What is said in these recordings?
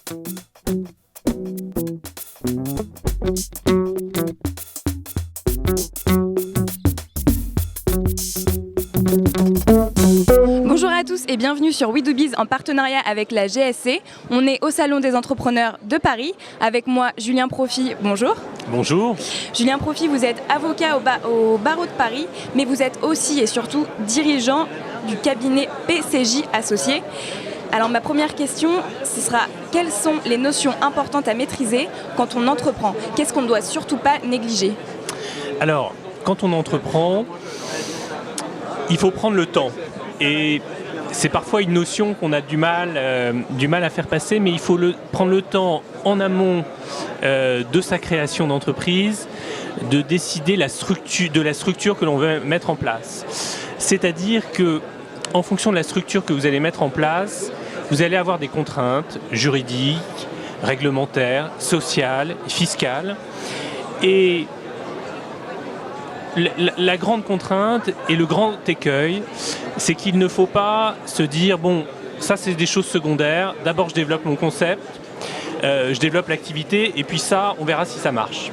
Bonjour à tous et bienvenue sur We Do Biz en partenariat avec la GSC. On est au Salon des entrepreneurs de Paris. Avec moi, Julien Profit, bonjour. Bonjour. Julien Profit, vous êtes avocat au barreau de Paris, mais vous êtes aussi et surtout dirigeant du cabinet PCJ Associés. Alors ma première question, ce sera quelles sont les notions importantes à maîtriser quand on entreprend? Qu'est-ce qu'on ne doit surtout pas négliger? Alors, quand on entreprend, il faut prendre le temps. Et c'est parfois une notion qu'on a du mal à faire passer, mais il faut prendre le temps en amont de sa création d'entreprise, de décider de la structure que l'on veut mettre en place. C'est-à-dire que, en fonction de la structure que vous allez mettre en place, vous allez avoir des contraintes juridiques, réglementaires, sociales, fiscales. Et la grande contrainte et le grand écueil, c'est qu'il ne faut pas se dire, bon, ça c'est des choses secondaires, d'abord je développe mon concept, je développe l'activité, et puis ça, on verra si ça marche.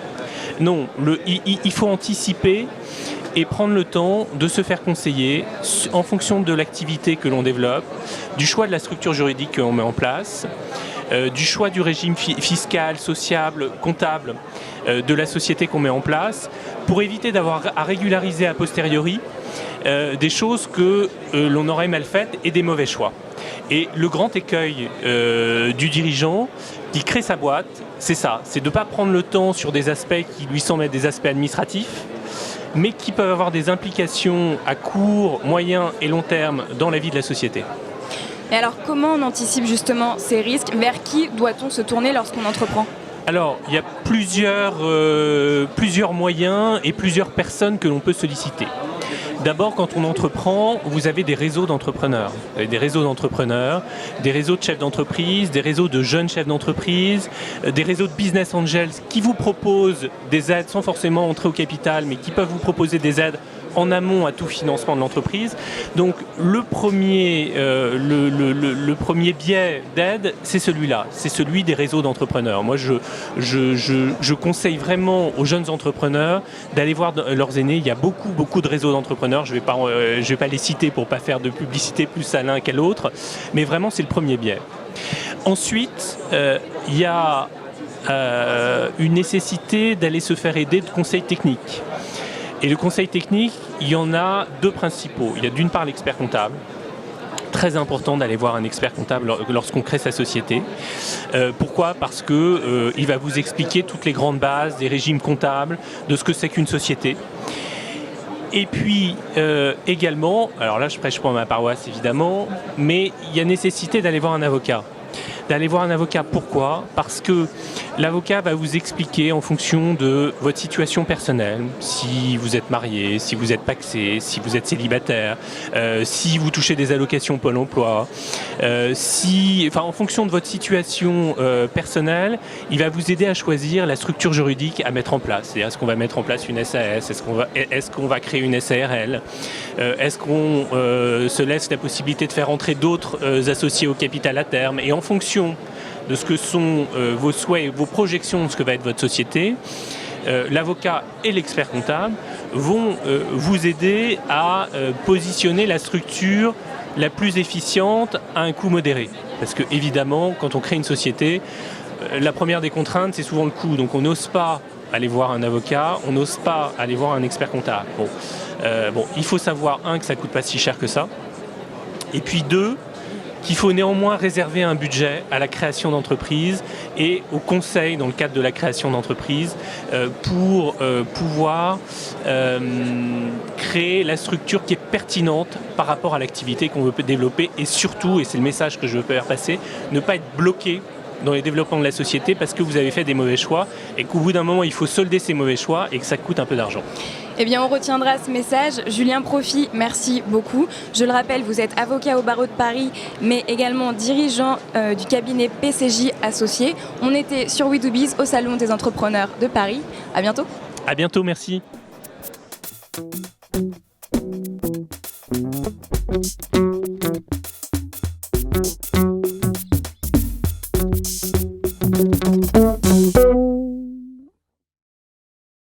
Non, il faut anticiper et prendre le temps de se faire conseiller en fonction de l'activité que l'on développe, du choix de la structure juridique que l'on met en place, du choix du régime fiscal, sociable, comptable de la société qu'on met en place, pour éviter d'avoir à régulariser a posteriori des choses que l'on aurait mal faites et des mauvais choix. Et le grand écueil du dirigeant qui crée sa boîte, c'est ça, c'est de ne pas prendre le temps sur des aspects qui lui semblent être des aspects administratifs, mais qui peuvent avoir des implications à court, moyen et long terme dans la vie de la société. Et alors comment on anticipe justement ces risques? Vers qui doit-on se tourner lorsqu'on entreprend? Alors, il y a plusieurs moyens et plusieurs personnes que l'on peut solliciter. D'abord, quand on entreprend, vous avez des réseaux d'entrepreneurs. Vous avez des réseaux d'entrepreneurs, des réseaux de chefs d'entreprise, des réseaux de jeunes chefs d'entreprise, des réseaux de business angels qui vous proposent des aides sans forcément entrer au capital, mais qui peuvent vous proposer des aides en amont à tout financement de l'entreprise. Donc le premier biais d'aide, c'est celui-là, c'est celui des réseaux d'entrepreneurs. Moi, je conseille vraiment aux jeunes entrepreneurs d'aller voir leurs aînés. Il y a beaucoup de réseaux d'entrepreneurs. Je vais pas les citer pour pas faire de publicité plus à l'un qu'à l'autre, mais vraiment c'est le premier biais. Ensuite, il y a une nécessité d'aller se faire aider de conseils techniques. Et le conseil technique, il y en a deux principaux. Il y a d'une part l'expert comptable. Très important d'aller voir un expert comptable lorsqu'on crée sa société. Pourquoi ? Parce qu'il va vous expliquer toutes les grandes bases des régimes comptables, de ce que c'est qu'une société. Et puis également, alors là je prêche pour ma paroisse évidemment, mais il y a nécessité d'aller voir un avocat. Pourquoi ? Parce que l'avocat va vous expliquer en fonction de votre situation personnelle, si vous êtes marié, si vous êtes pacsé, si vous êtes célibataire, si vous touchez des allocations Pôle emploi, en fonction de votre situation personnelle, il va vous aider à choisir la structure juridique à mettre en place. C'est-à-dire, est-ce qu'on va mettre en place une SAS, est-ce qu'on va créer une SARL, est-ce qu'on se laisse la possibilité de faire entrer d'autres associés au capital à terme, et en fonction de ce que sont vos souhaits et vos projections de ce que va être votre société, l'avocat et l'expert comptable vont vous aider à positionner la structure la plus efficiente à un coût modéré. Parce que évidemment, quand on crée une société, la première des contraintes, c'est souvent le coût. Donc on n'ose pas aller voir un avocat, on n'ose pas aller voir un expert comptable. Il faut savoir, que ça ne coûte pas si cher que ça. Et puis deux, qu'il faut néanmoins réserver un budget à la création d'entreprise et au conseil dans le cadre de la création d'entreprise pour pouvoir créer la structure qui est pertinente par rapport à l'activité qu'on veut développer, et surtout, et c'est le message que je veux faire passer, ne pas être bloqué dans les développements de la société parce que vous avez fait des mauvais choix et qu'au bout d'un moment il faut solder ces mauvais choix et que ça coûte un peu d'argent. Eh bien, on retiendra ce message. Julien Profit, merci beaucoup. Je le rappelle, vous êtes avocat au barreau de Paris, mais également dirigeant du cabinet PCJ Associés. On était sur We Do Biz au Salon des entrepreneurs de Paris. À bientôt. À bientôt, merci.